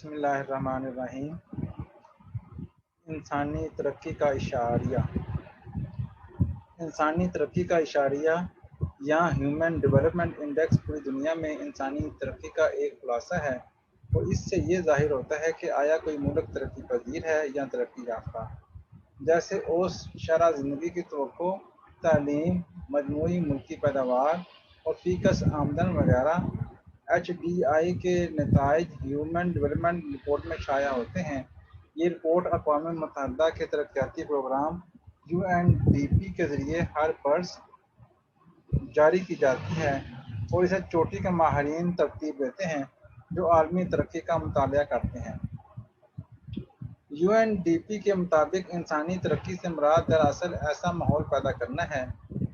بسم اللہ الرحمن الرحیم۔ انسانی ترقی کا اشاریہ انسانی ترقی کا اشاریہ یا ہیومن ڈیولپمنٹ انڈیکس پوری دنیا میں انسانی ترقی کا ایک خلاصہ ہے اور اس سے یہ ظاہر ہوتا ہے کہ آیا کوئی ملک ترقی پذیر ہے یا ترقی یافتہ۔ جیسے اوس شرح زندگی کی توقع، تعلیم، مجموعی ملکی پیداوار اور فی کس آمدن وغیرہ HDI کے نتائج ہیومن ڈیولپمنٹ رپورٹ میں شائع ہوتے ہیں۔ یہ رپورٹ اقوام متحدہ کے ترقیاتی پروگرام UNDP کے ذریعے ہر برس جاری کی جاتی ہے اور اسے چوٹی کے ماہرین ترتیب دیتے ہیں جو عالمی ترقی کا مطالعہ کرتے ہیں۔ UNDP کے مطابق انسانی ترقی سے مراد دراصل ایسا ماحول پیدا کرنا ہے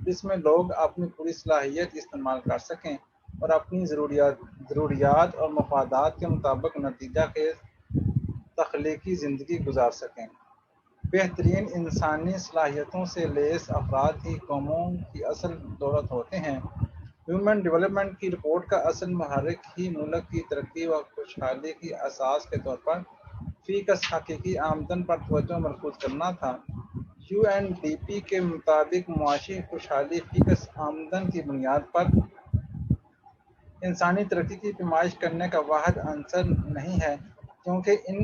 جس میں لوگ اپنی پوری صلاحیت استعمال کر سکیں اور اپنی ضروریات اور مفادات کے مطابق نتیجہ خیز تخلیقی زندگی گزار سکیں۔ بہترین انسانی صلاحیتوں سے لیس افراد ہی قوموں کی اصل دولت ہوتے ہیں۔ ہیومن ڈیولپمنٹ کی رپورٹ کا اصل محرک ہی ملک کی ترقی و خوشحالی کی اساس کے طور پر فی کس حقیقی آمدن پر توجہ مرکوز کرنا تھا۔ UNDP کے مطابق معاشی خوشحالی فی کس آمدن کی بنیاد پر انسانی ترقی کی پیمائش کرنے کا واحد عنصر نہیں ہے، کیونکہ ان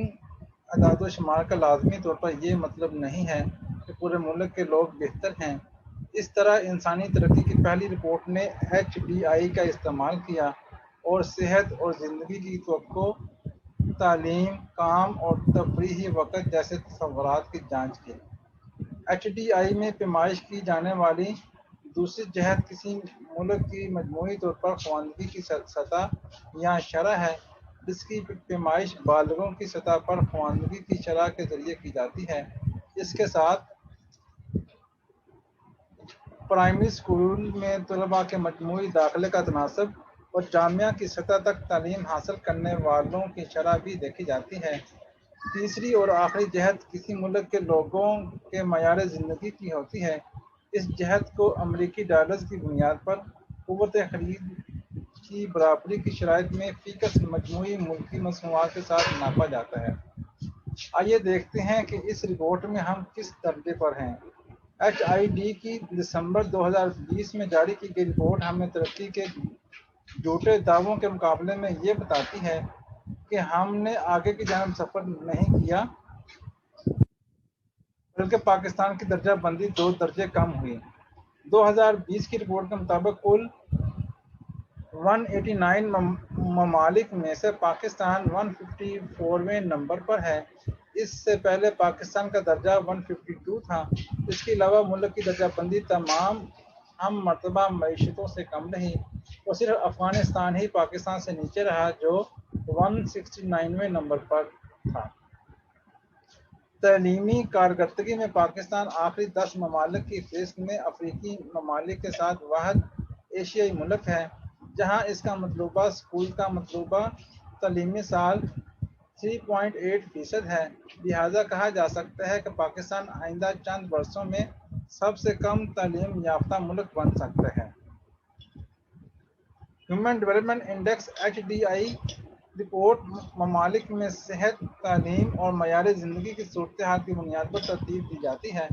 اعداد و شمار کا لازمی طور پر یہ مطلب نہیں ہے کہ پورے ملک کے لوگ بہتر ہیں۔ اس طرح انسانی ترقی کی پہلی رپورٹ نے HDI کا استعمال کیا اور صحت اور زندگی کی توقع، تعلیم، کام اور تفریحی وقت جیسے تصورات کی جانچ کی۔ HDI میں پیمائش کی جانے والی دوسری جہت کسی ملک کی مجموعی طور پر خواندگی کی سطح یا شرح ہے، جس کی پیمائش بالغوں کی سطح پر خواندگی کی شرح کے ذریعے کی جاتی ہے۔ اس کے ساتھ پرائمری اسکول میں طلباء کے مجموعی داخلے کا تناسب اور جامعہ کی سطح تک تعلیم حاصل کرنے والوں کی شرح بھی دیکھی جاتی ہے۔ تیسری اور آخری جہت کسی ملک کے لوگوں کے معیار زندگی کی ہوتی ہے۔ اس جہت کو امریکی ڈالرز کی بنیاد پر قوت خرید کی برابری کی شرائط میں فی کس مجموعی ملکی مصنوعات کے ساتھ ناپا جاتا ہے۔ آئیے دیکھتے ہیں کہ اس رپورٹ میں ہم کس درجے پر ہیں۔ HID کی دسمبر 2020 میں جاری کی گئی رپورٹ ہمیں ترقی کے جھوٹے دعووں کے مقابلے میں یہ بتاتی ہے کہ ہم نے آگے کی جانب سفر نہیں کیا، بلکہ پاکستان کی درجہ بندی 2 درجے کم ہوئی۔ 2020 کی رپورٹ کے مطابق کل 189 ممالک میں سے پاکستان 154ویں نمبر پر ہے۔ اس سے پہلے پاکستان کا درجہ 152 تھا۔ اس کے علاوہ ملک کی درجہ بندی تمام ہم مرتبہ معیشتوں سے کم رہی اور صرف افغانستان ہی پاکستان سے نیچے رہا جو 169ویں نمبر پر تھا۔ تعلیمی کارکردگی میں پاکستان آخری 10 ممالک کی فہرست میں افریقی ممالک کے ساتھ واحد ایشیائی ملک ہے جہاں اس کا مطلوبہ اسکول کا مطلوبہ تعلیمی سال 3.8% ہے۔ لہذا کہا جا سکتا ہے کہ پاکستان آئندہ چند برسوں میں سب سے کم تعلیم یافتہ ملک بن سکتا ہے۔ Human development index HDI report ممالک میں صحت، تعلیم اور معیار زندگی کی صورتحال کی بنیاد پر ترتیب دی جاتی ہے،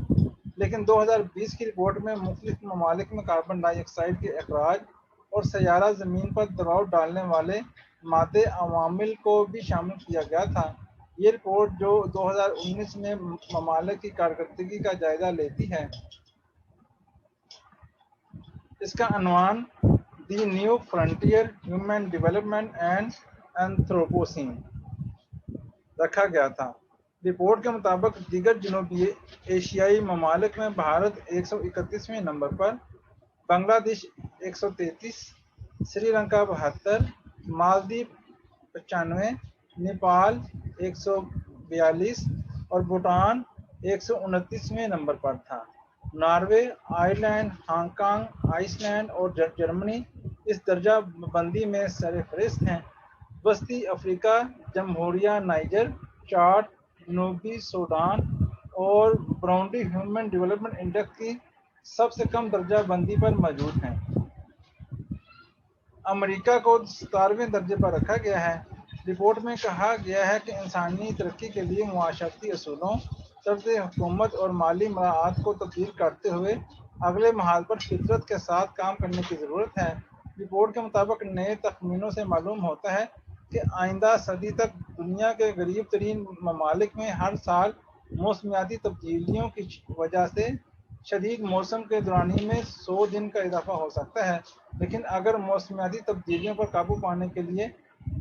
لیکن 2020 کی رپورٹ میں مختلف ممالک میں کاربن ڈائی آکسائیڈ کے اخراج اور سیارہ زمین پر دباؤ ڈالنے والے مادے عوامل کو بھی شامل کیا گیا تھا۔ یہ رپورٹ جو 2019 میں ممالک کی کارکردگی کا جائزہ لیتی ہے، اس کا عنوان the new frontier human development and anthropocene رکھا گیا تھا۔ رپورٹ کے مطابق دیگر جنوبی ایشیائی ممالک میں بھارت 131ویں نمبر پر، بنگلہ دیش 133، سری لنکا 72، مالدیپ 95، نیپال 142 اور بھوٹان 129ویں نمبر پر تھا۔ Norway, Ireland, Hong Kong, Iceland اور جرمنی اس درجہ بندی میں سرفہرست ہیں۔ وسطی افریقہ، جمہوریہ نائجر، چاڈ، جنوبی سوڈان اور برونڈی ہیومن ڈیولپمنٹ انڈیکس کی سب سے کم درجہ بندی پر موجود ہیں۔ امریکہ کو 17ویں درجے پر رکھا گیا ہے۔ رپورٹ میں کہا گیا ہے کہ انسانی ترقی کے لیے معاشرتی اصولوں، طرز حکومت اور مالی مراعات کو تبدیل کرتے ہوئے اگلے مرحلے پر فطرت کے ساتھ کام کرنے کی ضرورت ہے۔ رپورٹ کے مطابق نئے تخمینوں سے معلوم ہوتا ہے کہ آئندہ صدی تک دنیا کے غریب ترین ممالک میں ہر سال موسمیاتی تبدیلیوں کی وجہ سے شدید موسم کے دورانی میں 100 دن کا اضافہ ہو سکتا ہے، لیکن اگر موسمیاتی تبدیلیوں پر قابو پانے کے لیے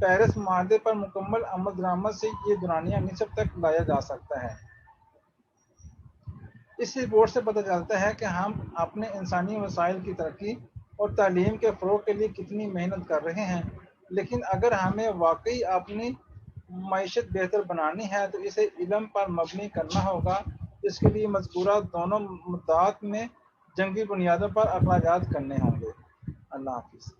پیرس معاہدے پر مکمل عمل درآمد سے یہ دورانیہ نصف تک لایا جا سکتا ہے۔ اس رپورٹ سے پتہ چلتا ہے کہ ہم اپنے انسانی وسائل کی ترقی اور تعلیم کے فروغ کے لیے کتنی محنت کر رہے ہیں، لیکن اگر ہمیں واقعی اپنی معیشت بہتر بنانی ہے تو اسے علم پر مبنی کرنا ہوگا۔ اس کے لیے مذکورہ دونوں مدعات میں جنگی بنیادوں پر اخراجات کرنے ہوں گے۔ اللہ حافظ۔